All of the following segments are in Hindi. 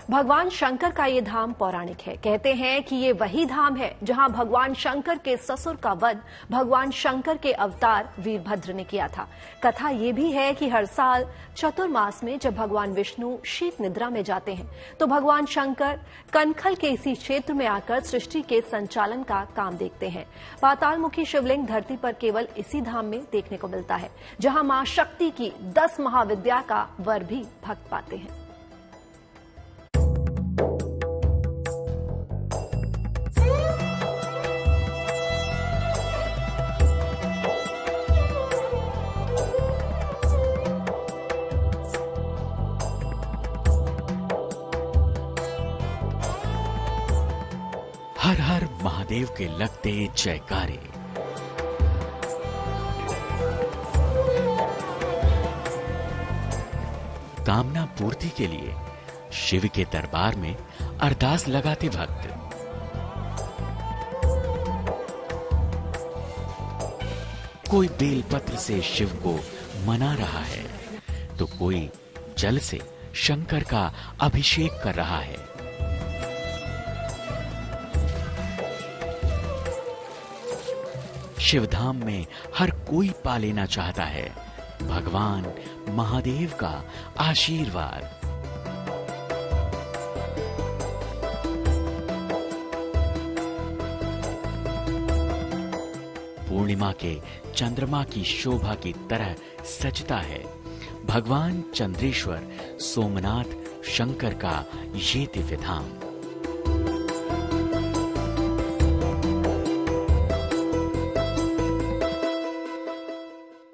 भगवान शंकर का ये धाम पौराणिक है। कहते हैं कि ये वही धाम है जहां भगवान शंकर के ससुर का वध भगवान शंकर के अवतार वीरभद्र ने किया था। कथा ये भी है कि हर साल चतुर्मास में जब भगवान विष्णु शीत निद्रा में जाते हैं तो भगवान शंकर कनखल के इसी क्षेत्र में आकर सृष्टि के संचालन का काम देखते हैं। पातालमुखी शिवलिंग धरती पर केवल इसी धाम में देखने को मिलता है, जहां मां शक्ति की 10 महाविद्या का वर भी भक्त पाते हैं। हर हर महादेव के लगते जयकारे। कामना पूर्ति के लिए शिव के दरबार में अरदास लगाते भक्त। कोई बेलपत्र से शिव को मना रहा है तो कोई जल से शंकर का अभिषेक कर रहा है। शिवधाम में हर कोई पा लेना चाहता है भगवान महादेव का आशीर्वाद। पूर्णिमा के चंद्रमा की शोभा की तरह सजता है भगवान चंद्रेश्वर सोमनाथ शंकर का ये दिव्य धाम।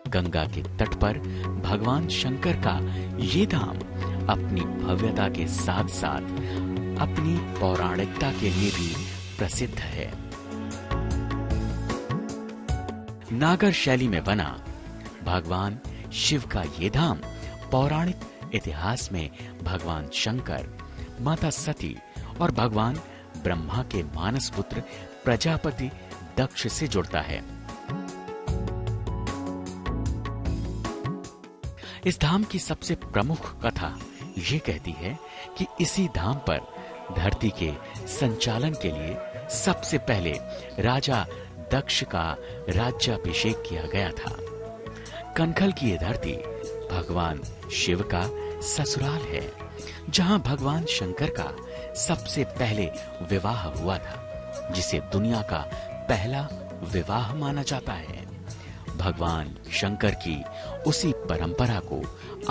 गंगा के तट पर भगवान शंकर का ये धाम अपनी भव्यता के साथ साथ अपनी पौराणिकता के लिए भी प्रसिद्ध है। नागर शैली में बना भगवान शिव का ये धाम पौराणिक इतिहास में भगवान शंकर, माता सती और भगवान ब्रह्मा के मानस पुत्र प्रजापति दक्ष से जुड़ता है। इस धाम की सबसे प्रमुख कथा ये कहती है कि इसी धाम पर धरती के संचालन के लिए सबसे पहले राजा दक्ष का राज्याभिषेक किया गया था। कनखल की ये धरती भगवान शिव का ससुराल है, जहां भगवान शंकर का सबसे पहले विवाह हुआ था, जिसे दुनिया का पहला विवाह माना जाता है। भगवान शंकर की उसी परंपरा को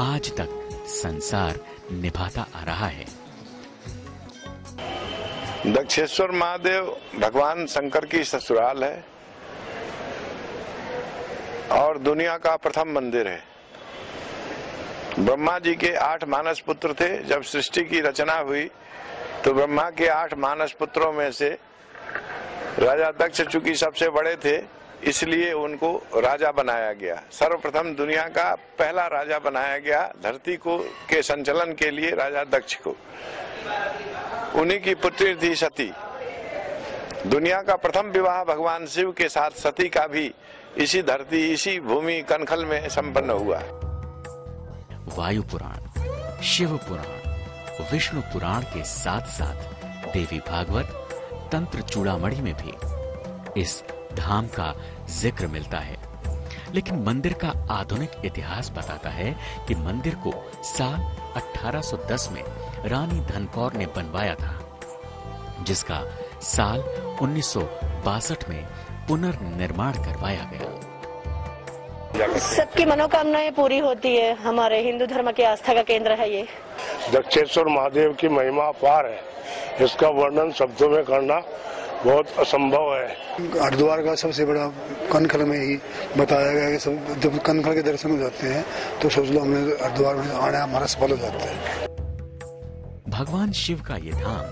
आज तक संसार निभाता आ रहा है। दक्षेश्वर महादेव भगवान शंकर की ससुराल है और दुनिया का प्रथम मंदिर है। ब्रह्मा जी के 8 मानस पुत्र थे। जब सृष्टि की रचना हुई तो ब्रह्मा के 8 मानस पुत्रों में से राजा दक्ष चूंकि सबसे बड़े थे, इसलिए उनको राजा बनाया गया। सर्वप्रथम दुनिया का पहला राजा बनाया गया धरती को के संचालन के लिए राजा दक्ष को। उन्हीं की पुत्री थी सती। दुनिया का प्रथम विवाह भगवान शिव के साथ सती का भी इसी धरती, इसी भूमि कनखल में संपन्न हुआ। वायु पुराण, शिव पुराण, विष्णु पुराण के साथ साथ देवी भागवत, तंत्र चूड़ामणि में भी इस धाम का जिक्र मिलता है। लेकिन मंदिर का आधुनिक इतिहास बताता है कि मंदिर को साल 1810 में रानी धनकौर ने बनवाया था, जिसका साल 1962 में पुनर्निर्माण करवाया गया। सबकी मनोकामनाएं पूरी होती है। हमारे हिंदू धर्म के आस्था का केंद्र है ये। दक्षेश्वर महादेव की महिमा अपार है, इसका वर्णन शब्दों में करना बहुत असंभव है। हरिद्वार का सबसे बड़ा कनखल में ही बताया गया कि जब कनखल के दर्शन हो जाते हैं तो सोच लो हमने हरिद्वार में आना हमारा सफल हो जाता है। भगवान शिव का ये धाम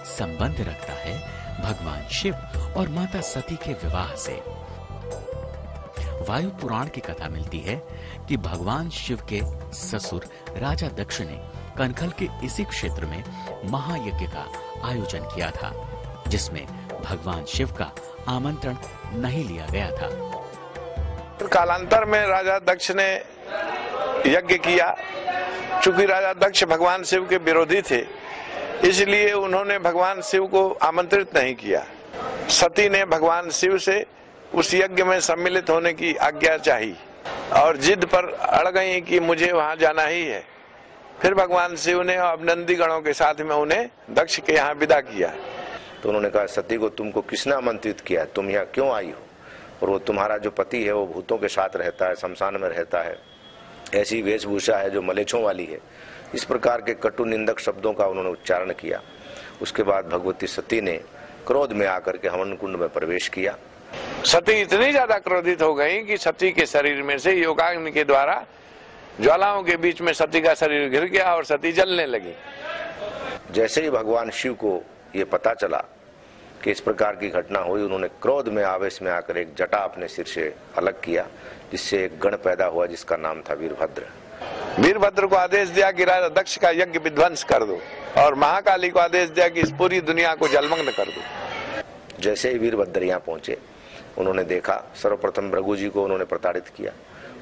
संबंध रखता है भगवान शिव और माता सती के विवाह से। वायु पुराण की कथा मिलती है कि भगवान शिव के ससुर राजा दक्ष ने कनखल के इसी क्षेत्र में महायज्ञ का आयोजन किया था, जिसमें भगवान शिव का आमंत्रण नहीं लिया गया था। कालांतर में राजा दक्ष ने यज्ञ किया। चूंकि राजा दक्ष भगवान शिव के विरोधी थे, इसलिए उन्होंने भगवान शिव को आमंत्रित नहीं किया। सती ने भगवान शिव से उस यज्ञ में सम्मिलित होने की आज्ञा चाही और जिद पर अड़ गई कि मुझे वहां जाना ही है। फिर भगवान शिव ने अब नंदी गणों के साथ में उन्हें दक्ष के यहाँ विदा किया। तो उन्होंने कहा, सती को तुमको किसने आमंत्रित किया, तुम यहाँ क्यों आई हो? और वो तुम्हारा जो पति है वो भूतों के साथ रहता है, शमशान में रहता है, ऐसी वेशभूषा है जो मलेच्छों वाली है। इस प्रकार के कटु निंदक शब्दों का उन्होंने उच्चारण किया। उसके बाद भगवती सती ने क्रोध में आकर के हवन कुंड में प्रवेश किया। सती इतनी ज्यादा क्रोधित हो गई कि सती के शरीर में से योगाग्नि के द्वारा ज्वालाओं के बीच में सती का शरीर घिर गया और सती जलने लगी। जैसे ही भगवान शिव को ये पता चला कि इस प्रकार की घटना हुई, उन्होंने क्रोध में आवेश में आकर एक जटा अपने सिर से अलग किया, जिससे एक गण पैदा हुआ जिसका नाम था वीरभद्र। वीरभद्र को आदेश दिया कि राजा दक्ष का यज्ञ विध्वंस कर दो और महाकाली को आदेश दिया कि इस पूरी दुनिया को जलमग्न कर दो। जैसे ही वीरभद्र यहाँ पहुंचे, उन्होंने देखा, सर्वप्रथम भृगु जी को उन्होंने प्रताड़ित किया।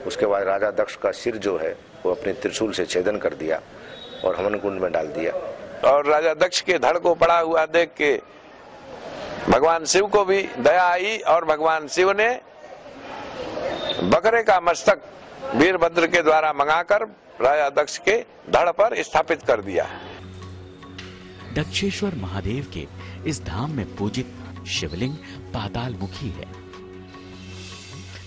उसके बाद राजा दक्ष का सिर जो है वो अपने त्रिशूल से छेदन कर दिया और हवन कुंड में डाल दिया। और राजा दक्ष के धड़ को पड़ा हुआ देख के भगवान शिव को भी दया आई और भगवान शिव ने बकरे का मस्तक वीरभद्र के द्वारा मंगाकर राजा दक्ष के धड़ पर स्थापित कर दिया। दक्षेश्वर महादेव के इस धाम में पूजित शिवलिंग पाताल मुखी है,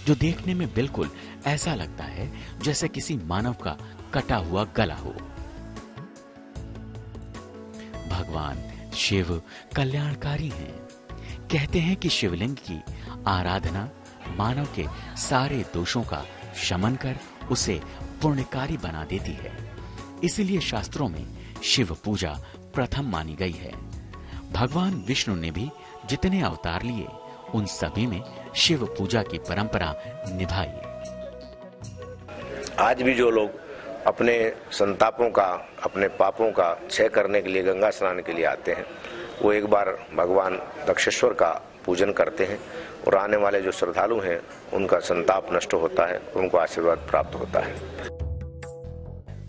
जो देखने में बिल्कुल ऐसा लगता है जैसे किसी मानव का कटा हुआ गला हो। भगवान शिव कल्याणकारी हैं। कहते हैं कि शिवलिंग की आराधना मानव के सारे दोषों का शमन कर उसे पुण्यकारी बना देती है। इसीलिए शास्त्रों में शिव पूजा प्रथम मानी गई है। भगवान विष्णु ने भी जितने अवतार लिए, उन सभी में शिव पूजा की परंपरा निभाई। आज भी जो लोग अपने संतापों का, अपने पापों का क्षय करने के लिए गंगा स्नान के लिए आते हैं, वो एक बार भगवान दक्षेश्वर का पूजन करते हैं और आने वाले जो श्रद्धालु हैं उनका संताप नष्ट होता है, उनको आशीर्वाद प्राप्त होता है।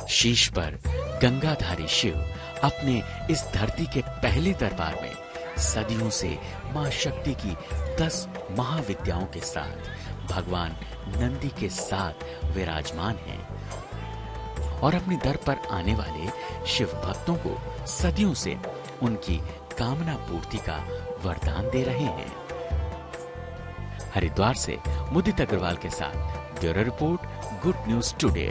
शीश पर गंगाधारी शिव अपने इस धरती के पहले दरबार में सदियों से मां शक्ति की 10 महाविद्याओं के साथ भगवान नंदी के साथ विराजमान हैं और अपने दर पर आने वाले शिव भक्तों को सदियों से उनकी कामना पूर्ति का वरदान दे रहे हैं। हरिद्वार से मुदित अग्रवाल के साथ bureau report, good news today.